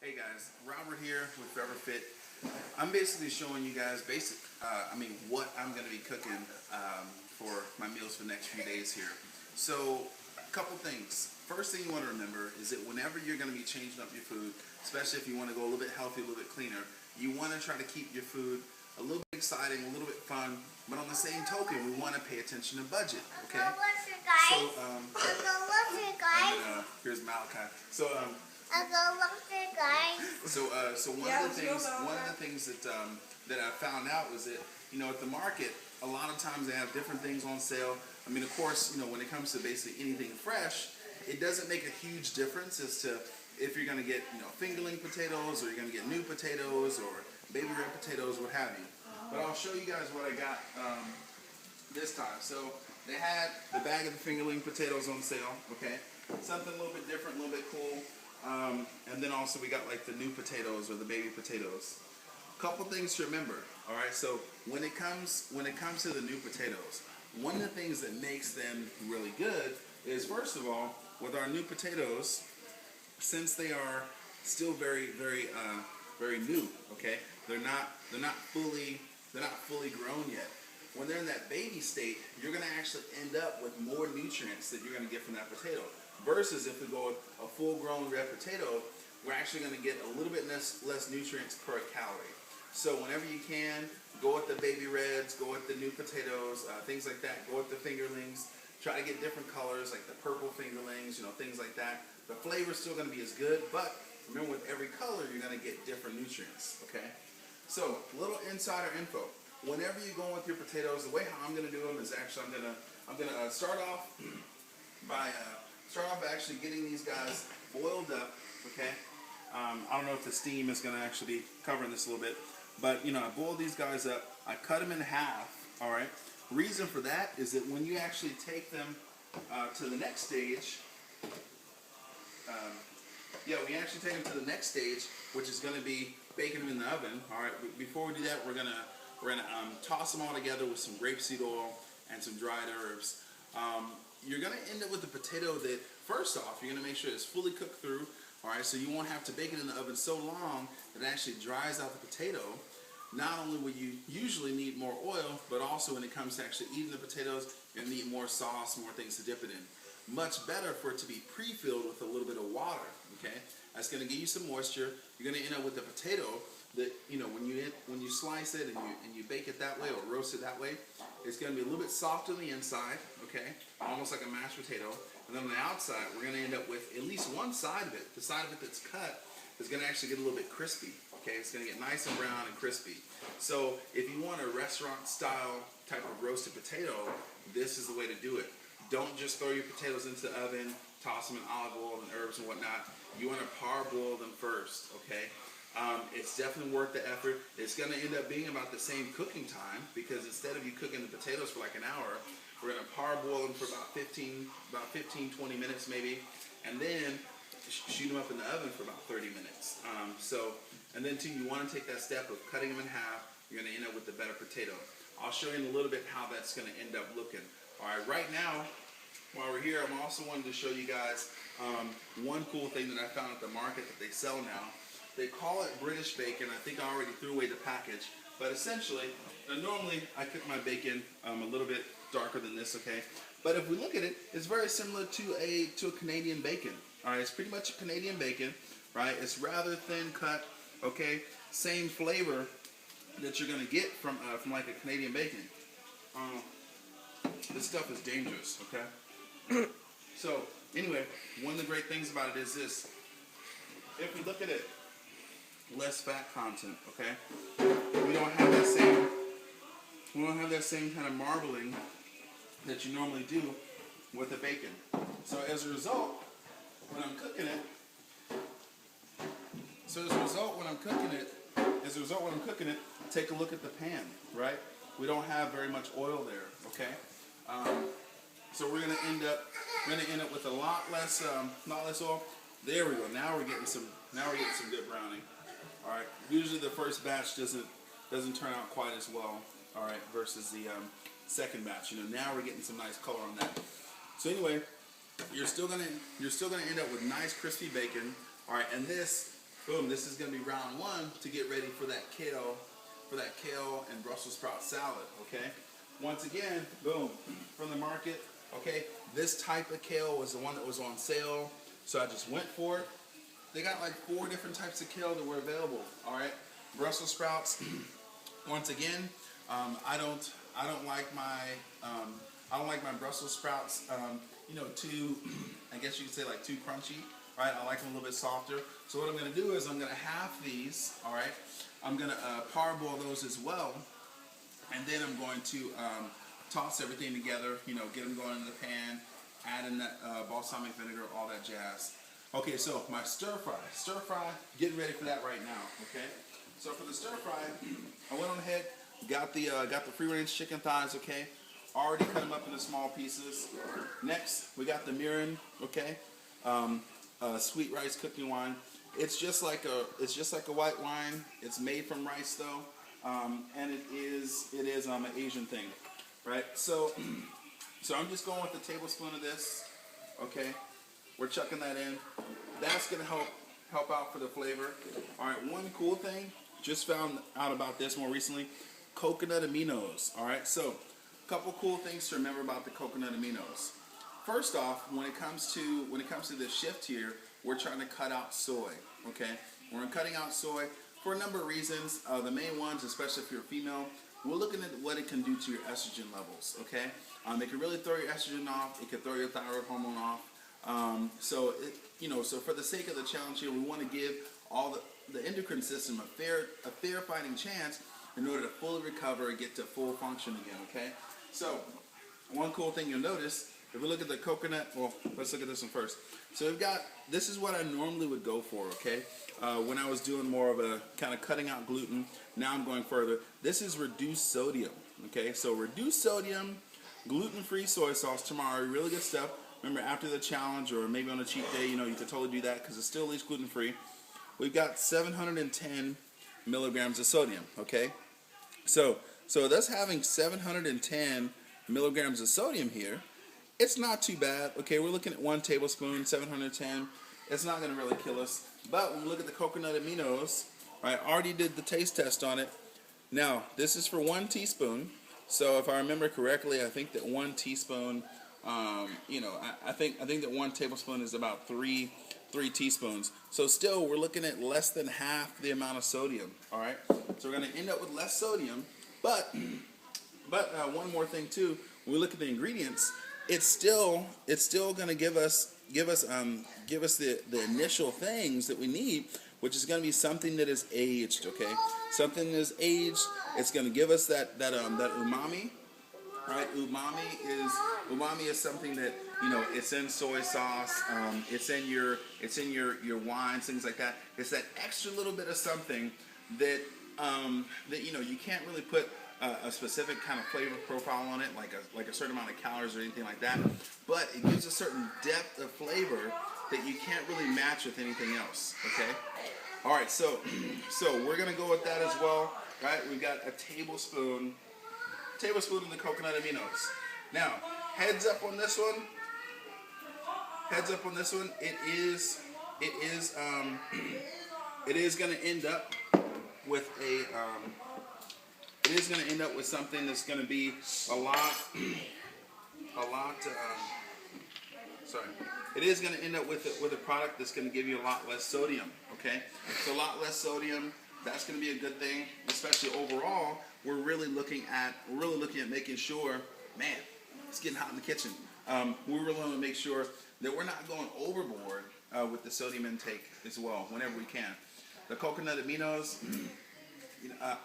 Hey guys, Robert here with Forever Fit. I'm basically showing you guys what I'm going to be cooking for my meals for the next few days here. So, a couple things. First thing you want to remember is that whenever you're going to be changing up your food, especially if you want to go a little bit healthy, a little bit cleaner, you want to try to keep your food a little bit exciting, a little bit fun, but on the same token, we want to pay attention to budget, okay? So, here's Malachi. So one of the things that I found out was that, at the market, a lot of times they have different things on sale. I mean, of course, when it comes to basically anything fresh, it doesn't make a huge difference as to if you're going to get, fingerling potatoes, or you're going to get new potatoes, or baby red potatoes, what have you. But I'll show you guys what I got this time. So they had the bag of the fingerling potatoes on sale, okay? Something a little bit different, a little bit cool. And then also we got like the new potatoes or the baby potatoes. Couple things to remember. All right, so when it comes to the new potatoes, one of the things that makes them really good is, first of all, with our new potatoes, since they are still very new, okay, they're not fully grown yet. When they're in that baby state, you're going to actually end up with more nutrients that you're going to get from that potato. Versus if we go with a full-grown red potato, we're actually going to get a little bit less nutrients per calorie. So whenever you can, go with the baby reds, go with the new potatoes, things like that. Go with the fingerlings. Try to get different colors, like the purple fingerlings, things like that. The flavor's still going to be as good, but remember, with every color, you're going to get different nutrients. Okay. So little insider info. Whenever you go with your potatoes, the way how I'm going to do them is actually I'm gonna start off by actually getting these guys boiled up, okay? I don't know if the steam is going to actually be covering this a little bit, but I boil these guys up, I cut them in half, all right? Reason for that is that when you actually take them to the next stage, we actually take them to the next stage, which is going to be baking them in the oven, all right? Before we do that, we're gonna toss them all together with some grapeseed oil and some dried herbs. You're going to end up with a potato that, first off, you're going to make sure it's fully cooked through, all right, so you won't have to bake it in the oven so long that it actually dries out the potato. Not only will you usually need more oil, but also when it comes to actually eating the potatoes, you're going to need more sauce, more things to dip it in. Much better for it to be pre-filled with a little bit of water, okay? That's going to give you some moisture. You're going to end up with a potato that, when you slice it and you bake it that way or roast it that way, it's going to be a little bit soft on the inside, okay, almost like a mashed potato. And then on the outside, we're going to end up with at least one side of it. The side of it that's cut is going to actually get a little bit crispy, okay? It's going to get nice and brown and crispy. So if you want a restaurant-style type of roasted potato, this is the way to do it. Don't just throw your potatoes into the oven, toss them in olive oil and herbs and whatnot. You want to parboil them first, okay? It's definitely worth the effort. It's going to end up being about the same cooking time, because instead of you cooking the potatoes for like an hour, we're going to parboil them for about 15, 20 minutes maybe, and then shoot them up in the oven for about 30 minutes. And then too, you want to take that step of cutting them in half. You're going to end up with a better potato. I'll show you in a little bit how that's going to end up looking. All right, right now, while we're here, I'm also wanting to show you guys one cool thing that I found at the market that they sell now. They call it British bacon. I think I already threw away the package. But essentially, normally I cook my bacon a little bit darker than this, okay? But if we look at it, it's very similar to a Canadian bacon. All right, it's pretty much a Canadian bacon, right? It's rather thin cut, okay? Same flavor that you're gonna get from like a Canadian bacon. This stuff is dangerous, okay? So anyway, one of the great things about it is this. If we look at it, less fat content, okay? We don't have that same kind of marbling that you normally do with the bacon. So as a result, when I'm cooking it, take a look at the pan, right? We don't have very much oil there, okay? So we're gonna end up with a lot less oil. There we go. Now we're getting some good browning. All right. Usually the first batch doesn't turn out quite as well. All right. Versus the second batch. Now we're getting some nice color on that. So anyway, you're still gonna end up with nice crispy bacon. All right. And this Boom, this is going to be round one to get ready for that kale and Brussels sprout salad, okay? Once again, boom, from the market, okay? This type of kale was the one that was on sale, so I just went for it. They got like 4 different types of kale that were available, all right? Brussels sprouts, once again, I don't like my Brussels sprouts, too, I guess you could say like too crunchy, right? I like them a little bit softer. So what I'm going to do is I'm going to half these, all right? I'm going to parboil those as well, and then I'm going to toss everything together, get them going in the pan, add in that balsamic vinegar, all that jazz. Okay, so my stir fry, getting ready for that right now, okay? So for the stir fry, I went on ahead, got the free range chicken thighs, okay? Already cut them up into small pieces. Next, we got the mirin, okay? Sweet rice cooking wine. It's just like a white wine. It's made from rice though, and it is an Asian thing, right? So I'm just going with a tablespoon of this, okay? We're chucking that in. That's gonna help out for the flavor. All right, one cool thing, just found out about this more recently, coconut aminos. All right, so a couple cool things to remember about the coconut aminos. First off, when it comes to this shift here, we're trying to cut out soy. Okay, we're cutting out soy for a number of reasons. The main ones, especially if you're a female, we're looking at what it can do to your estrogen levels. Okay, it can really throw your estrogen off. It can throw your thyroid hormone off. So for the sake of the challenge here, we want to give all the endocrine system a fair fighting chance in order to fully recover and get to full function again. Okay, so one cool thing you'll notice. If we look at the coconut, well, let's look at this one first. So this is what I normally would go for, okay? When I was doing more of a kind of cutting out gluten, now I'm going further. This is reduced sodium, okay? So reduced sodium, gluten-free soy sauce, tamari, really good stuff. Remember, after the challenge or maybe on a cheat day, you could totally do that because it's still at least gluten-free. We've got 710 milligrams of sodium, okay? So that's having 710 milligrams of sodium here. It's not too bad. Okay, we're looking at 1 tablespoon, 710. It's not going to really kill us. But when we look at the coconut aminos, I already did the taste test on it. Now, this is for 1 teaspoon. So if I remember correctly, I think that 1 teaspoon, I think that 1 tablespoon is about 3 teaspoons. So still, we're looking at less than half the amount of sodium. All right. So we're going to end up with less sodium. But one more thing too. When we look at the ingredients, it's still going to give us the initial things that we need, which is going to be something that is aged. Okay, something that is aged. It's going to give us that umami. Right, umami is something that it's in soy sauce. It's in your wines, things like that. It's that extra little bit of something that you can't really put a specific kind of flavor profile on it, like a certain amount of calories or anything like that, but it gives a certain depth of flavor that you can't really match with anything else. Okay, all right, so we're gonna go with that as well. Right, we've got a tablespoon of the coconut aminos. Now, heads up on this one. It is gonna end up with something that's going to be it is going to end up with a product that's going to give you a lot less sodium, okay? So a lot less sodium, that's going to be a good thing, especially overall. We're really looking at making sure, man, it's getting hot in the kitchen. We really want to make sure that we're not going overboard with the sodium intake as well, whenever we can. The coconut aminos,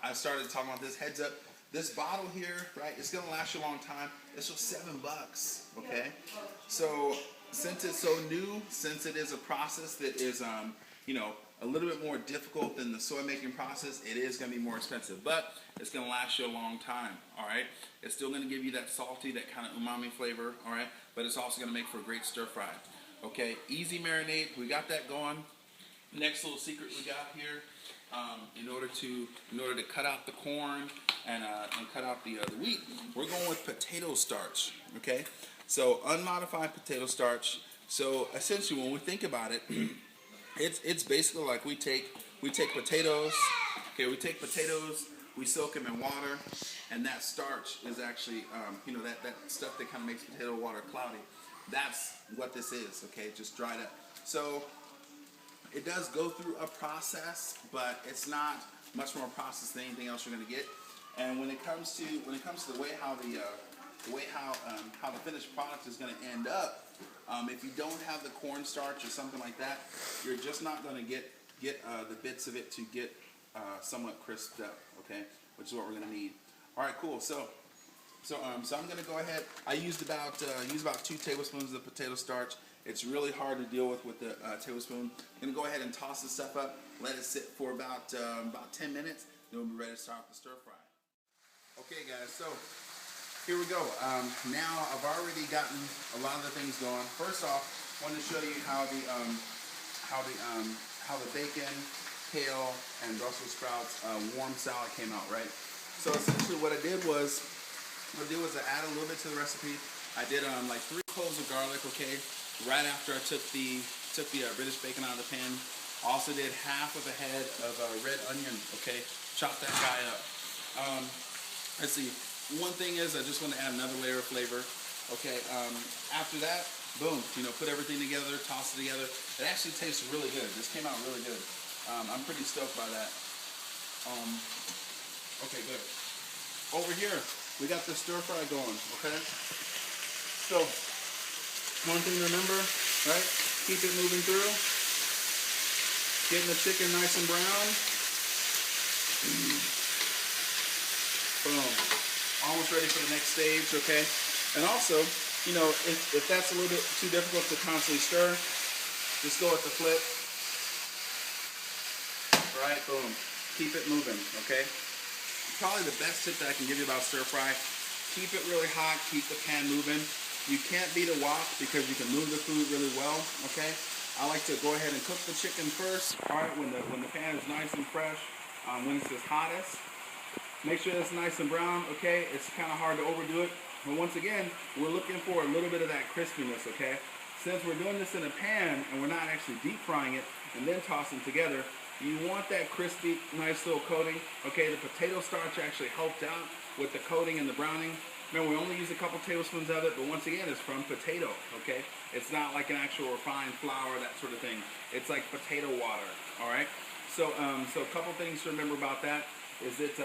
I started talking about this. Heads up, this bottle here, right? It's gonna last you a long time. It's just $7, okay? So since it's so new, since it is a process that is, a little bit more difficult than the soy making process, it is gonna be more expensive, but it's gonna last you a long time. All right? It's still gonna give you that salty, that kind of umami flavor. All right? But it's also gonna make for a great stir fry. Okay? Easy marinade. We got that going. Next little secret we got here. In order to cut out the corn and cut out the wheat, we're going with potato starch. Okay, so unmodified potato starch. So essentially, when we think about it, It's basically like we take potatoes. Okay, we take potatoes, we soak them in water, and that starch is actually you know that stuff that kind of makes potato water cloudy. That's what this is. Okay, just dried up. So it does go through a process, but it's not much more processed than anything else you're going to get. And when it comes to the way how the finished product is going to end up, if you don't have the cornstarch or something like that, you're just not going to get the bits of it to get somewhat crisped up. Okay, which is what we're going to need. All right, cool. So I'm going to go ahead. I used about 2 tablespoons of potato starch. It's really hard to deal with the tablespoon. I'm going to go ahead and toss this stuff up, let it sit for about 10 minutes, then we'll be ready to start the stir fry. Okay guys, so here we go. Now I've already gotten a lot of the things going. First off, I wanted to show you how the bacon, kale, and Brussels sprouts warm salad came out, right? So essentially what I did was I added a little bit to the recipe. I did like 3 cloves of garlic, okay, right after I took the British bacon out of the pan. Also did half of a head of red onion, okay, chop that guy up. Let's see, one thing is I just want to add another layer of flavor, okay. After that, boom, you know, put everything together, toss it together. It actually tastes really good. This came out really good. I'm pretty stoked by that. Okay, good. Over here, we got the stir fry going, okay? So, one thing to remember, right? Keep it moving through. Getting the chicken nice and brown. Boom. Almost ready for the next stage, okay? And also, you know, if that's a little bit too difficult to constantly stir, just go with the flip. Right, boom. Keep it moving, okay? Probably the best tip that I can give you about stir fry, keep it really hot, keep the pan moving. You can't beat a wok because you can move the food really well, okay? I like to go ahead and cook the chicken first, all right, when the pan is nice and fresh, when it's its hottest. Make sure it's nice and brown, okay? It's kind of hard to overdo it, but once again, we're looking for a little bit of that crispiness, okay? Since we're doing this in a pan and we're not actually deep frying it and then tossing together, you want that crispy, nice little coating. Okay, the potato starch actually helped out with the coating and the browning. Remember, we only use a couple tablespoons of it, but once again, it's from potato, okay? It's not like an actual refined flour, that sort of thing. It's like potato water, all right? So a couple things to remember about that is that,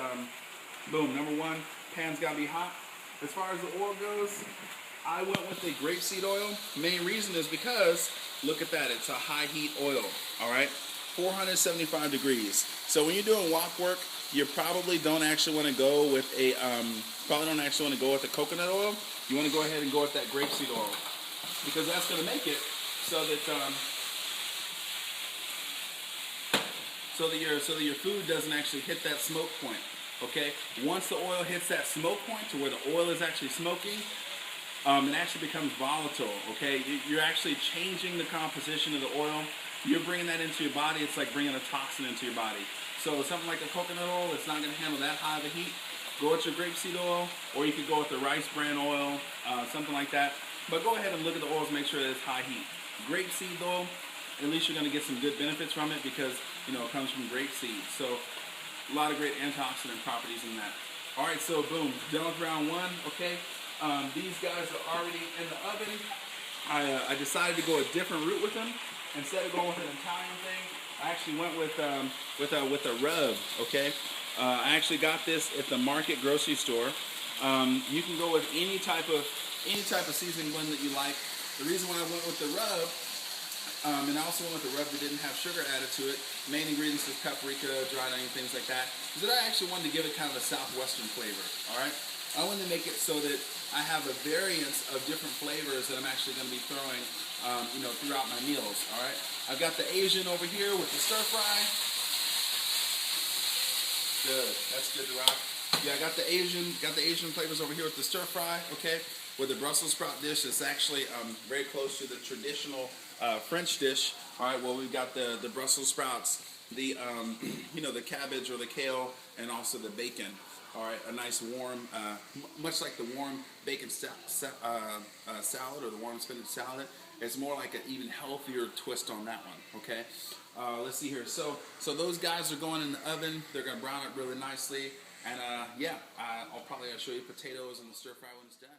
boom, number one, pan's gotta be hot. As far as the oil goes, I went with the grapeseed oil. Main reason is because, look at that, it's a high heat oil, all right? 475 degrees. So when you're doing wok work, you probably don't actually want to go with a coconut oil. You want to go ahead and go with that grapeseed oil because that's going to make it so that your food doesn't actually hit that smoke point. Okay, once the oil hits that smoke point to where the oil is actually smoking, it actually becomes volatile. Okay, you're actually changing the composition of the oil. You're bringing that into your body. It's like bringing a toxin into your body. So something like a coconut oil, it's not going to handle that high of a heat. Go with your grapeseed oil, or you could go with the rice bran oil, something like that. But go ahead and look at the oils, make sure that it's high heat. Grapeseed oil, at least you're going to get some good benefits from it because, you know, it comes from grapeseed. So a lot of great antioxidant properties in that. All right, so boom, done with round one. Okay, these guys are already in the oven. I decided to go a different route with them. Instead of going with an Italian thing, I actually went with a rub. Okay, I actually got this at the market grocery store. You can go with any type of seasoning blend that you like. The reason why I went with the rub, and I also went with the rub that didn't have sugar added to it. Main ingredients is paprika, dried onion, things like that. Is that I actually wanted to give it kind of a southwestern flavor. All right, I wanted to make it so that I have a variance of different flavors that I'm actually going to be throwing, you know, throughout my meals. All right, I've got the Asian over here with the stir fry. Good, that's good to rock. Yeah, I got the Asian flavors over here with the stir fry. Okay, with the Brussels sprout dish, it's actually very close to the traditional French dish. All right, well we've got the Brussels sprouts, the you know, the cabbage or the kale, and also the bacon. All right, a nice warm, much like the warm bacon salad or the warm spinach salad. It's more like an even healthier twist on that one. Okay, Let's see here. So those guys are going in the oven. They're gonna brown up really nicely. And yeah, I'll probably show you potatoes and the stir fry when it's done.